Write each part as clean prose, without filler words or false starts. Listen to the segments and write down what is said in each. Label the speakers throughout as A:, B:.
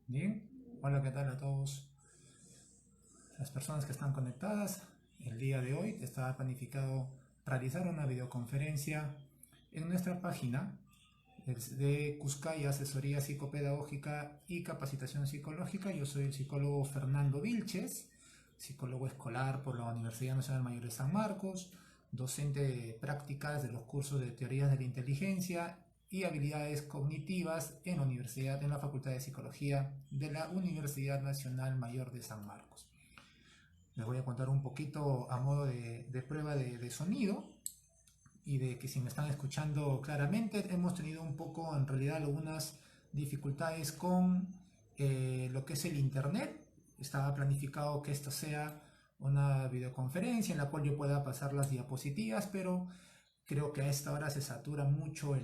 A: Bien, hola, ¿qué tal a todos las personas que están conectadas? El día de hoy está planificado realizar una videoconferencia en nuestra página de Cuscay Asesoría Psicopedagógica y Capacitación Psicológica. Yo soy el psicólogo Fernando Vilches, psicólogo escolar por la Universidad Nacional Mayor de San Marcos, docente de prácticas de los cursos de teorías de la inteligencia y habilidades cognitivas en la Universidad, en la Facultad de Psicología de la Universidad Nacional Mayor de San Marcos. Les voy a contar un poquito a modo de prueba de sonido y de que si me están escuchando claramente. Hemos tenido un poco, en realidad, algunas dificultades con lo que es el internet. Estaba planificado que esto sea una videoconferencia en la cual yo pueda pasar las diapositivas, pero creo que a esta hora se satura mucho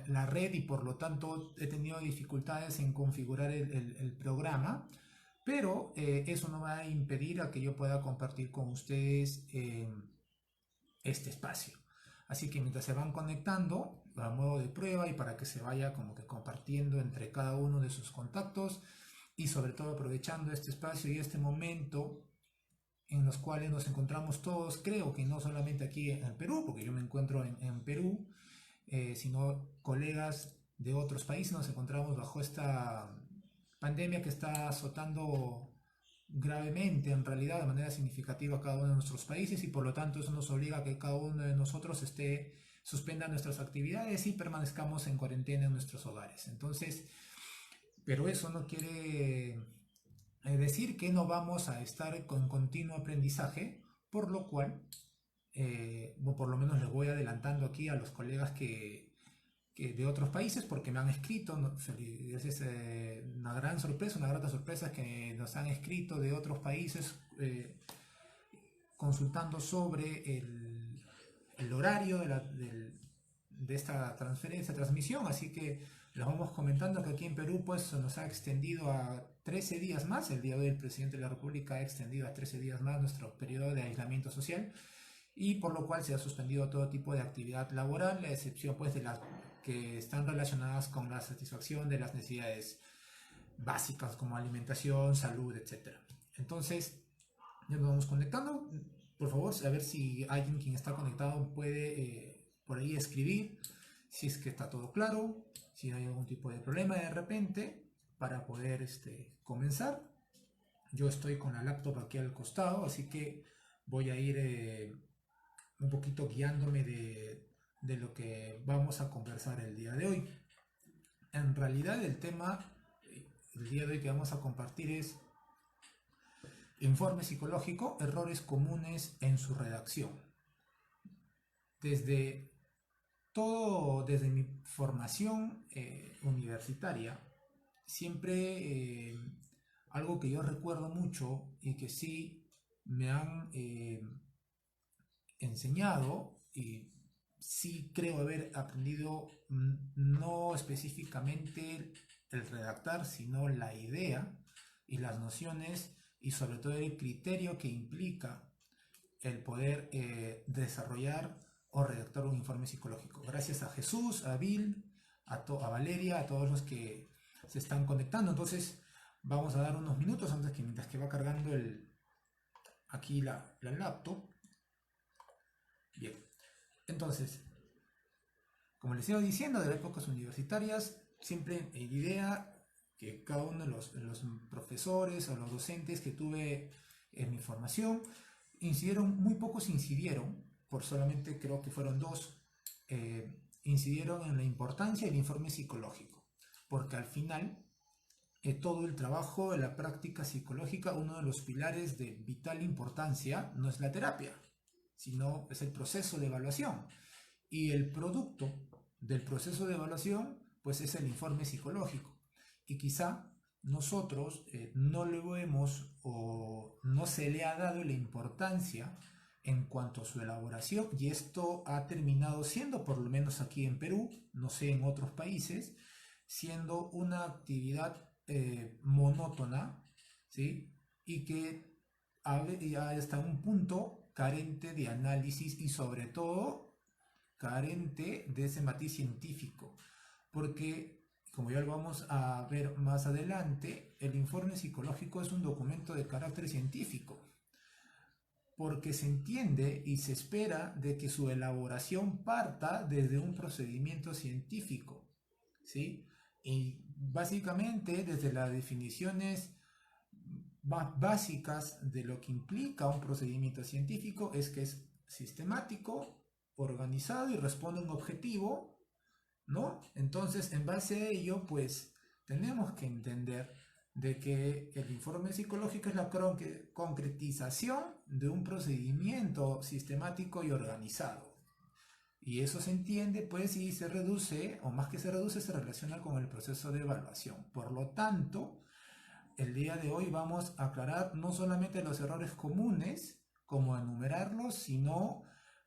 A: la red y por lo tanto he tenido dificultades en configurar el programa, pero eso no va a impedir a que yo pueda compartir con ustedes este espacio. Así que mientras se van conectando a modo de prueba y para que se vaya como que compartiendo entre cada uno de sus contactos y sobre todo aprovechando este espacio y este momento en los cuales nos encontramos todos, creo que no solamente aquí en Perú, porque yo me encuentro en Perú, sino colegas de otros países, nos encontramos bajo esta pandemia que está azotando gravemente, en realidad, de manera significativa a cada uno de nuestros países y por lo tanto eso nos obliga a que cada uno de nosotros suspenda nuestras actividades y permanezcamos en cuarentena en nuestros hogares. Entonces, pero eso no quiere decir que no vamos a estar con continuo aprendizaje, por lo cual, o por lo menos les voy adelantando aquí a los colegas que de otros países porque me han escrito, ¿no? Es una gran sorpresa, una grata sorpresa que nos han escrito de otros países consultando sobre el horario de esta transferencia, transmisión, así que les vamos comentando que aquí en Perú pues se nos ha extendido a 13 días más, el día de hoy el presidente de la República ha extendido a 13 días más nuestro periodo de aislamiento social y por lo cual se ha suspendido todo tipo de actividad laboral, a excepción pues de las que están relacionadas con la satisfacción de las necesidades básicas como alimentación, salud, etcétera. Entonces, ya nos vamos conectando. Por favor, a ver si alguien quien está conectado puede por ahí escribir, si es que está todo claro, si no hay algún tipo de problema de repente, para poder comenzar. Yo estoy con la laptop aquí al costado, así que voy a ir un poquito guiándome de lo que vamos a conversar el día de hoy. En realidad el tema el día de hoy que vamos a compartir es informe psicológico, errores comunes en su redacción. Desde desde mi formación universitaria, siempre algo que yo recuerdo mucho y que sí me han enseñado y sí creo haber aprendido no específicamente el redactar, sino la idea y las nociones y sobre todo el criterio que implica el poder desarrollar o redactar un informe psicológico. Gracias a Jesús, a Bill, a Valeria, a todos los que se están conectando. Entonces vamos a dar unos minutos antes que mientras que va cargando aquí la laptop. Bien, entonces, como les iba diciendo, de las épocas universitarias, siempre la idea que cada uno de los profesores o los docentes que tuve en mi formación incidieron, muy pocos incidieron, por solamente creo que fueron dos, incidieron en la importancia del informe psicológico, porque al final todo el trabajo, la práctica psicológica, uno de los pilares de vital importancia no es la terapia, sino es el proceso de evaluación. Y el producto del proceso de evaluación, pues es el informe psicológico. Y quizá nosotros no le vemos o no se le ha dado la importancia en cuanto a su elaboración y esto ha terminado siendo, por lo menos aquí en Perú, no sé en otros países, siendo una actividad monótona, ¿sí? Y que hasta un punto carente de análisis y sobre todo carente de ese matiz científico, porque como ya lo vamos a ver más adelante, el informe psicológico es un documento de carácter científico, porque se entiende y se espera de que su elaboración parta desde un procedimiento científico, ¿sí? Y básicamente desde las definiciones más básicas de lo que implica un procedimiento científico es que es sistemático, organizado y responde a un objetivo, ¿no? Entonces, en base a ello, pues tenemos que entender de que el informe psicológico es la concretización de un procedimiento sistemático y organizado. Y eso se entiende, pues, y se reduce, o más que se reduce, se relaciona con el proceso de evaluación. Por lo tanto, el día de hoy vamos a aclarar no solamente los errores comunes, como enumerarlos, sino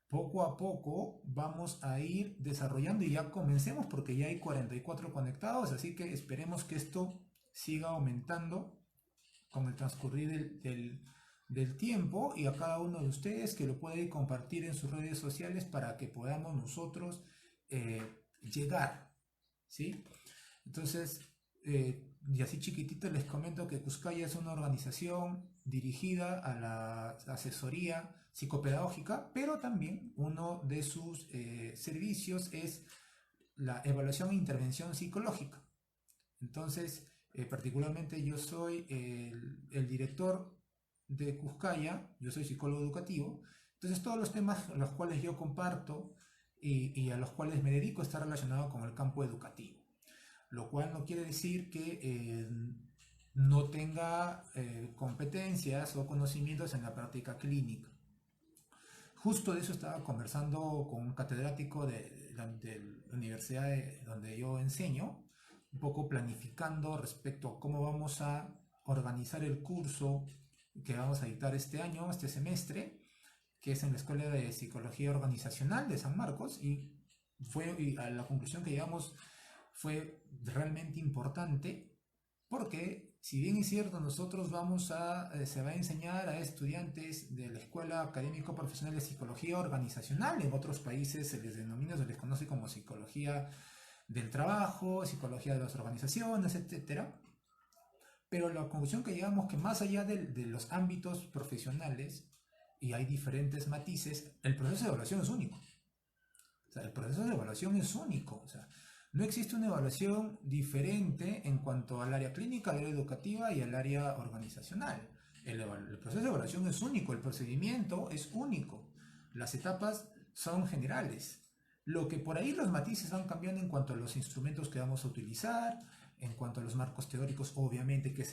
A: poco a poco vamos a ir desarrollando y ya comencemos porque ya hay 44 conectados, así que esperemos que esto siga aumentando con el transcurrir del tiempo y a cada uno de ustedes que lo puede compartir en sus redes sociales para que podamos nosotros llegar, ¿sí? Entonces, y así chiquitito les comento que Cuscaya es una organización dirigida a la asesoría psicopedagógica, pero también uno de sus servicios es la evaluación e intervención psicológica. Entonces, particularmente yo soy el director de Cuscaya, yo soy psicólogo educativo, entonces todos los temas a los cuales yo comparto y a los cuales me dedico están relacionados con el campo educativo, lo cual no quiere decir que no tenga competencias o conocimientos en la práctica clínica. Justo de eso estaba conversando con un catedrático de la universidad donde yo enseño, un poco planificando respecto a cómo vamos a organizar el curso que vamos a dictar este año, este semestre, que es en la Escuela de Psicología Organizacional de San Marcos, y a la conclusión que llegamos fue realmente importante porque, si bien es cierto, nosotros se va a enseñar a estudiantes de la Escuela Académico Profesional de Psicología Organizacional, en otros países se les denomina, se les conoce como psicología del trabajo, psicología de las organizaciones, etcétera. Pero la conclusión que llegamos que más allá de los ámbitos profesionales, y hay diferentes matices, el proceso de evaluación es único. O sea, el proceso de evaluación es único. O sea, no existe una evaluación diferente en cuanto al área clínica, al área educativa y al área organizacional. El proceso de evaluación es único, el procedimiento es único, las etapas son generales. Lo que por ahí los matices van cambiando en cuanto a los instrumentos que vamos a utilizar, en cuanto a los marcos teóricos, obviamente que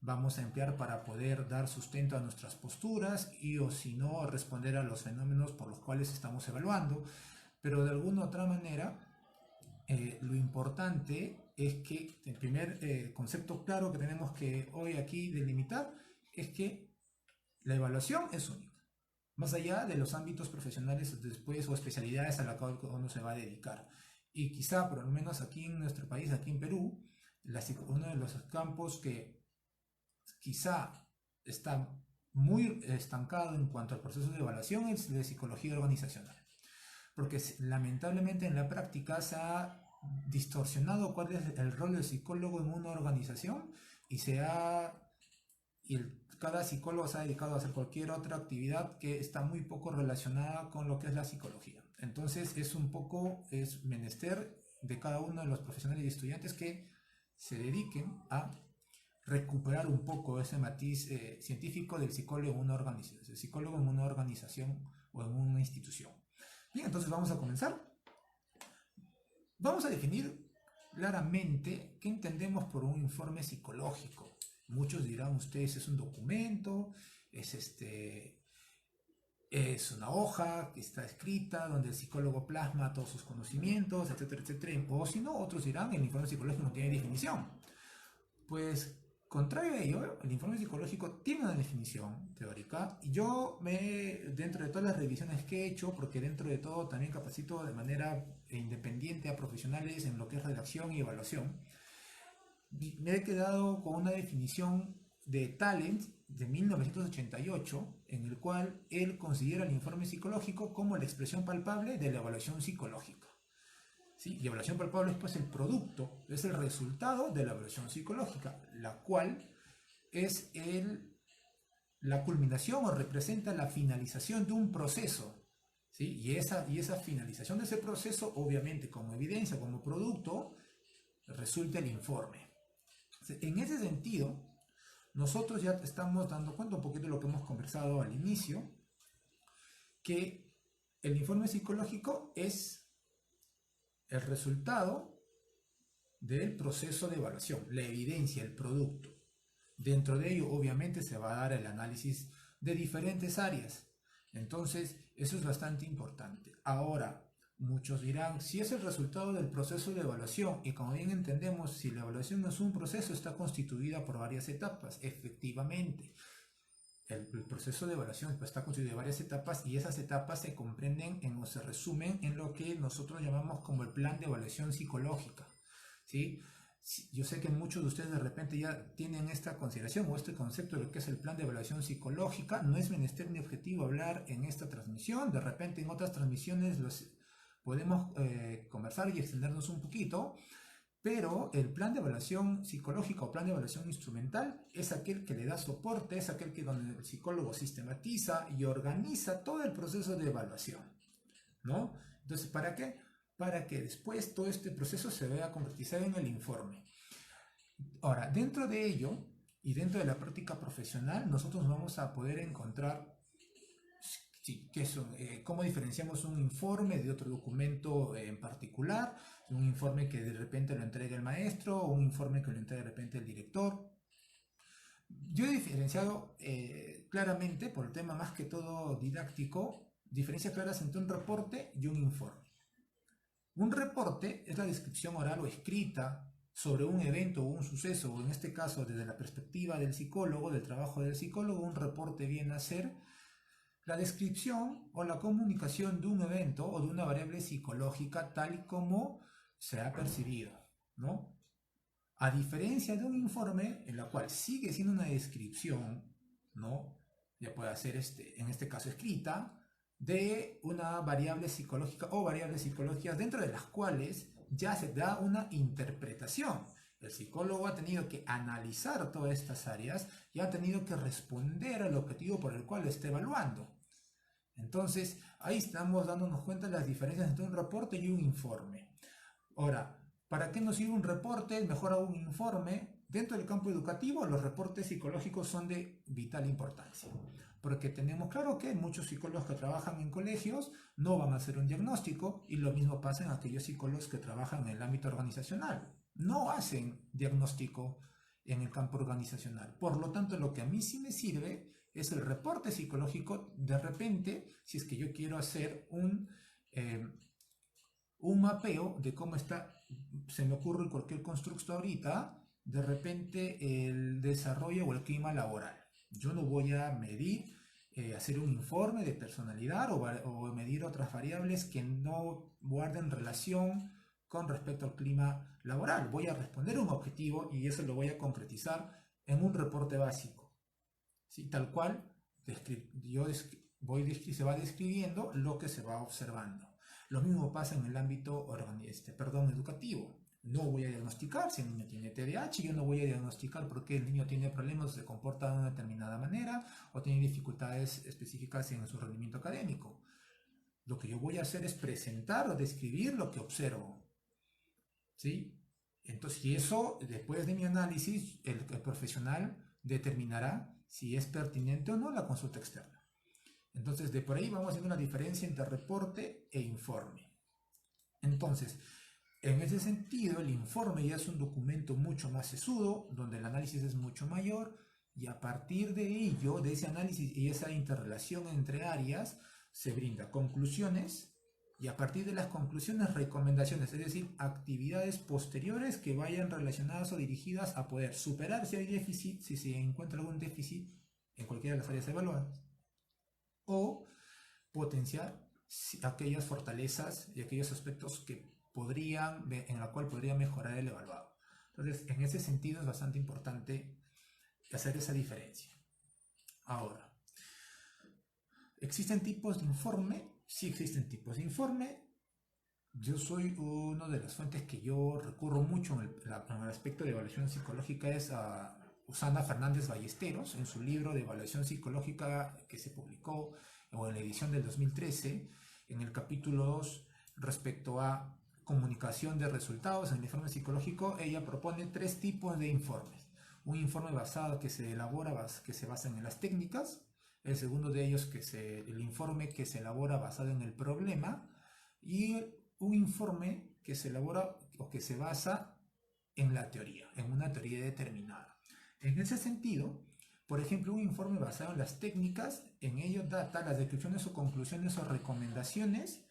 A: vamos a emplear para poder dar sustento a nuestras posturas y o si no responder a los fenómenos por los cuales estamos evaluando. Pero de alguna otra manera, lo importante es que el primer concepto claro que tenemos que hoy aquí delimitar es que la evaluación es única, más allá de los ámbitos profesionales después o especialidades a las que uno se va a dedicar. Y quizá, por lo menos aquí en nuestro país, aquí en Perú, uno de los campos que quizá está muy estancado en cuanto al proceso de evaluación es el de psicología organizacional. Porque lamentablemente en la práctica se ha distorsionado cuál es el rol del psicólogo en una organización y cada psicólogo se ha dedicado a hacer cualquier otra actividad que está muy poco relacionada con lo que es la psicología. Entonces es menester de cada uno de los profesionales y estudiantes que se dediquen a recuperar un poco ese matiz científico del psicólogo en una organización, el psicólogo en una organización o en una institución. Bien, entonces vamos a comenzar. Vamos a definir claramente qué entendemos por un informe psicológico. Muchos dirán ustedes, es un documento, es una hoja que está escrita donde el psicólogo plasma todos sus conocimientos, etcétera, etcétera. O si no, otros dirán, el informe psicológico no tiene definición. Pues, contrario a ello, el informe psicológico tiene una definición teórica y dentro de todas las revisiones que he hecho, porque dentro de todo también capacito de manera independiente a profesionales en lo que es redacción y evaluación, me he quedado con una definición de Talent de 1988, en el cual él considera el informe psicológico como la expresión palpable de la evaluación psicológica. ¿sí? Y evaluación palpable es pues el producto, es el resultado de la evaluación psicológica, la cual es la culminación o representa la finalización de un proceso, ¿sí? Y esa finalización de ese proceso, obviamente como evidencia, como producto, resulta el informe. En ese sentido, nosotros ya estamos dando cuenta un poquito de lo que hemos conversado al inicio, que el informe psicológico es el resultado del proceso de evaluación, la evidencia, el producto. Dentro de ello, obviamente, se va a dar el análisis de diferentes áreas. Entonces, eso es bastante importante. Ahora, muchos dirán, si es el resultado del proceso de evaluación, y como bien entendemos, si la evaluación es un proceso, está constituida por varias etapas. Efectivamente, el proceso de evaluación está constituido de varias etapas y esas etapas se comprenden o se resumen en lo que nosotros llamamos como el plan de evaluación psicológica, ¿sí? Yo sé que muchos de ustedes de repente ya tienen esta consideración o este concepto de lo que es el plan de evaluación psicológica. No es menester ni objetivo hablar en esta transmisión. De repente en otras transmisiones podemos conversar y extendernos un poquito. Pero el plan de evaluación psicológica o plan de evaluación instrumental es aquel que le da soporte, es aquel que donde el psicólogo sistematiza y organiza todo el proceso de evaluación, ¿no? Entonces, ¿para qué? Para que después todo este proceso se vea concretizado en el informe. Ahora, dentro de ello y dentro de la práctica profesional, nosotros vamos a poder encontrar cómo diferenciamos un informe de otro documento en particular, un informe que de repente lo entrega el maestro o un informe que lo entrega de repente el director. Yo he diferenciado claramente, por el tema más que todo didáctico, diferencias claras entre un reporte y un informe. Un reporte es la descripción oral o escrita sobre un evento o un suceso, o en este caso desde la perspectiva del psicólogo, del trabajo del psicólogo, un reporte viene a ser la descripción o la comunicación de un evento o de una variable psicológica tal y como se ha percibido, ¿no? A diferencia de un informe en la cual sigue siendo una descripción, ¿no? Ya puede ser en este caso escrita, de una variable psicológica o variables psicológicas dentro de las cuales ya se da una interpretación. El psicólogo ha tenido que analizar todas estas áreas y ha tenido que responder al objetivo por el cual lo está evaluando. Entonces, ahí estamos dándonos cuenta de las diferencias entre un reporte y un informe. Ahora, ¿para qué nos sirve un reporte? Mejor aún un informe. Dentro del campo educativo, los reportes psicológicos son de vital importancia. Porque tenemos claro que muchos psicólogos que trabajan en colegios no van a hacer un diagnóstico, y lo mismo pasa en aquellos psicólogos que trabajan en el ámbito organizacional. No hacen diagnóstico en el campo organizacional. Por lo tanto, lo que a mí sí me sirve es el reporte psicológico. De repente, si es que yo quiero hacer un mapeo de cómo está, se me ocurre cualquier constructo ahorita, de repente el desarrollo o el clima laboral. Yo no voy a medir, hacer un informe de personalidad o medir otras variables que no guarden relación con respecto al clima laboral. Voy a responder un objetivo y eso lo voy a concretizar en un reporte básico, ¿sí? Tal cual se va describiendo lo que se va observando. Lo mismo pasa en el ámbito educativo. No voy a diagnosticar si el niño tiene TDAH, yo no voy a diagnosticar por qué el niño tiene problemas, se comporta de una determinada manera o tiene dificultades específicas en su rendimiento académico. Lo que yo voy a hacer es presentar o describir lo que observo, ¿sí? Entonces, y eso, después de mi análisis, el profesional determinará si es pertinente o no la consulta externa. Entonces, de por ahí vamos haciendo una diferencia entre reporte e informe. Entonces, en ese sentido, el informe ya es un documento mucho más sesudo, donde el análisis es mucho mayor, y a partir de ello, de ese análisis y esa interrelación entre áreas, se brinda conclusiones, y a partir de las conclusiones, recomendaciones, es decir, actividades posteriores que vayan relacionadas o dirigidas a poder superar si hay déficit, si se encuentra algún déficit en cualquiera de las áreas evaluadas, o potenciar aquellas fortalezas y aquellos aspectos en la cual podría mejorar el evaluado. Entonces, en ese sentido es bastante importante hacer esa diferencia. Ahora, ¿existen tipos de informe? Sí existen tipos de informe. Yo soy una de las fuentes que yo recurro mucho en el aspecto de evaluación psicológica es a Susana Fernández Ballesteros, en su libro de evaluación psicológica que se publicó o en la edición del 2013, en el capítulo 2, respecto a comunicación de resultados en el informe psicológico, ella propone tres tipos de informes. Un informe basado que se elabora, que se basa en las técnicas. El segundo de ellos, el informe que se elabora basado en el problema. Y un informe que se elabora o que se basa en la teoría, en una teoría determinada. En ese sentido, por ejemplo, un informe basado en las técnicas, en ello data las descripciones o conclusiones o recomendaciones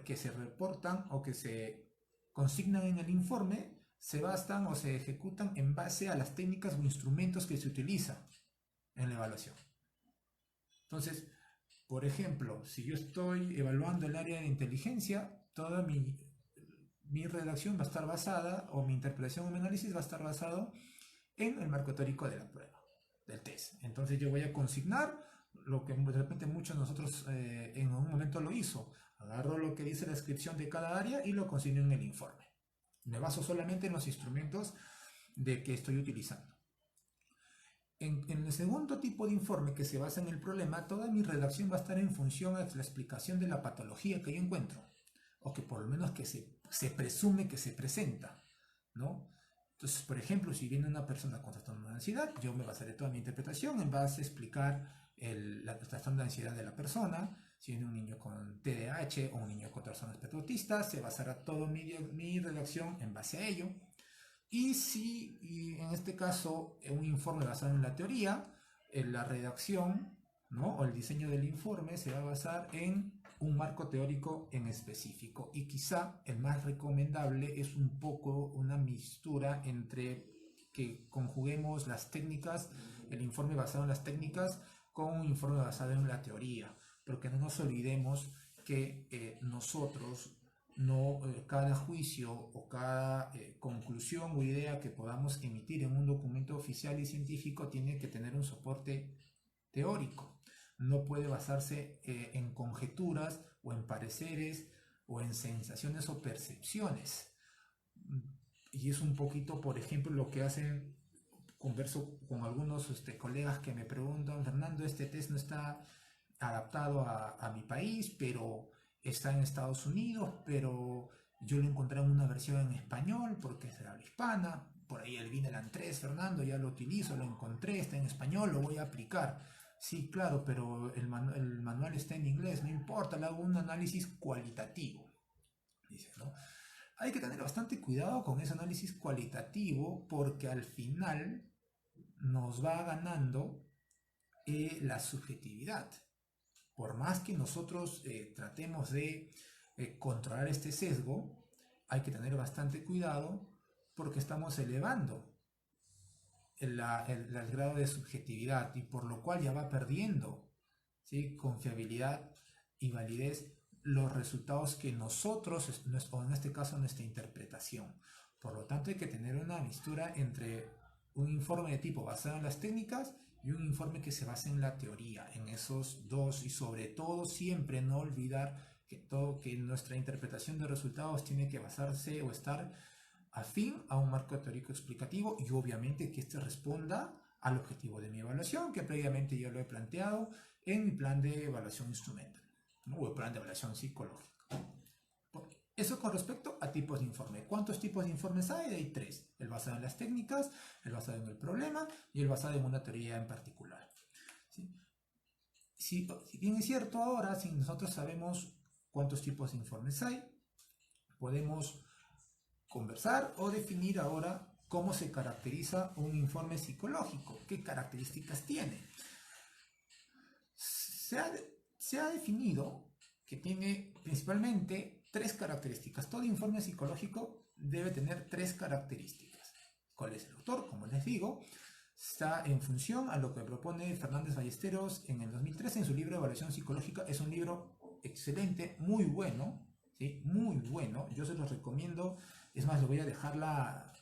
A: que se reportan o que se consignan en el informe, se basan o se ejecutan en base a las técnicas o instrumentos que se utilizan en la evaluación. Entonces, por ejemplo, si yo estoy evaluando el área de inteligencia, toda mi redacción va a estar basada, o mi interpretación o mi análisis va a estar basado en el marco teórico de la prueba, del test. Entonces yo voy a consignar lo que de repente muchos de nosotros en un momento lo hizo. Agarro lo que dice la descripción de cada área y lo consigno en el informe. Me baso solamente en los instrumentos de que estoy utilizando. En el segundo tipo de informe que se basa en el problema, toda mi redacción va a estar en función de la explicación de la patología que yo encuentro, o que por lo menos que se presume que se presenta, ¿no? Entonces, por ejemplo, si viene una persona con trastorno de ansiedad, yo me basaré toda mi interpretación en base a explicar el trastorno de ansiedad de la persona. Si viene un niño con TDAH o un niño con trastorno espectro autista, se basará toda mi redacción en base a ello. Y en este caso un informe basado en la teoría, en la redacción, ¿no? O el diseño del informe se va a basar en un marco teórico en específico. Y quizá el más recomendable es un poco una mixtura entre que conjuguemos las técnicas, el informe basado en las técnicas, con un informe basado en la teoría. Porque no nos olvidemos que nosotros no cada juicio o cada conclusión o idea que podamos emitir en un documento oficial y científico tiene que tener un soporte teórico. No puede basarse en conjeturas o en pareceres o en sensaciones o percepciones. Y es un poquito, por ejemplo, lo que hacen, converso con algunos colegas que me preguntan, Fernando, este test no está adaptado a mi país, pero está en Estados Unidos, pero yo lo encontré en una versión en español porque es de habla hispana. Por ahí el Vineland 3, Fernando, ya lo utilizo, lo encontré, está en español, lo voy a aplicar. Sí, claro, pero el manual está en inglés, no importa, le hago un análisis cualitativo. Dice, ¿no? Hay que tener bastante cuidado con ese análisis cualitativo porque al final nos va ganando la subjetividad. Por más que nosotros tratemos de controlar este sesgo, hay que tener bastante cuidado porque estamos elevando el grado de subjetividad y por lo cual ya va perdiendo, ¿sí?, confiabilidad y validez los resultados que nosotros, o en este caso nuestra interpretación. Por lo tanto hay que tener una mixtura entre un informe de tipo basado en las técnicas y un informe que se basa en la teoría, en esos dos, y sobre todo siempre no olvidar que nuestra interpretación de resultados tiene que basarse o estar afín a un marco teórico explicativo y obviamente que éste responda al objetivo de mi evaluación que previamente yo lo he planteado en mi plan de evaluación instrumental, ¿no? O el plan de evaluación psicológica. Eso con respecto a tipos de informe. ¿Cuántos tipos de informes hay? Hay tres. El basado en las técnicas, el basado en el problema y el basado en una teoría en particular. ¿Sí? Si bien es cierto ahora, si nosotros sabemos cuántos tipos de informes hay, podemos conversar o definir ahora cómo se caracteriza un informe psicológico, qué características tiene. Se ha definido que tiene principalmente tres características. Todo informe psicológico debe tener tres características. ¿Cuál es el autor? Como les digo, está en función a lo que propone Fernández Ballesteros en el 2013 en su libro de Evaluación Psicológica. Es un libro excelente, muy bueno, ¿sí? Muy bueno. Yo se los recomiendo. Es más, le voy a dejar la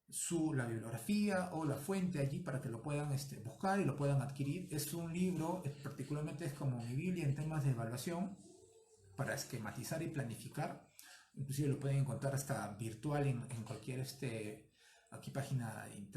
A: bibliografía o la fuente allí para que lo puedan buscar y lo puedan adquirir. Es un libro, particularmente es como mi Biblia en temas de evaluación, para esquematizar y planificar. inclusive lo pueden encontrar hasta virtual en cualquier aquí página de internet.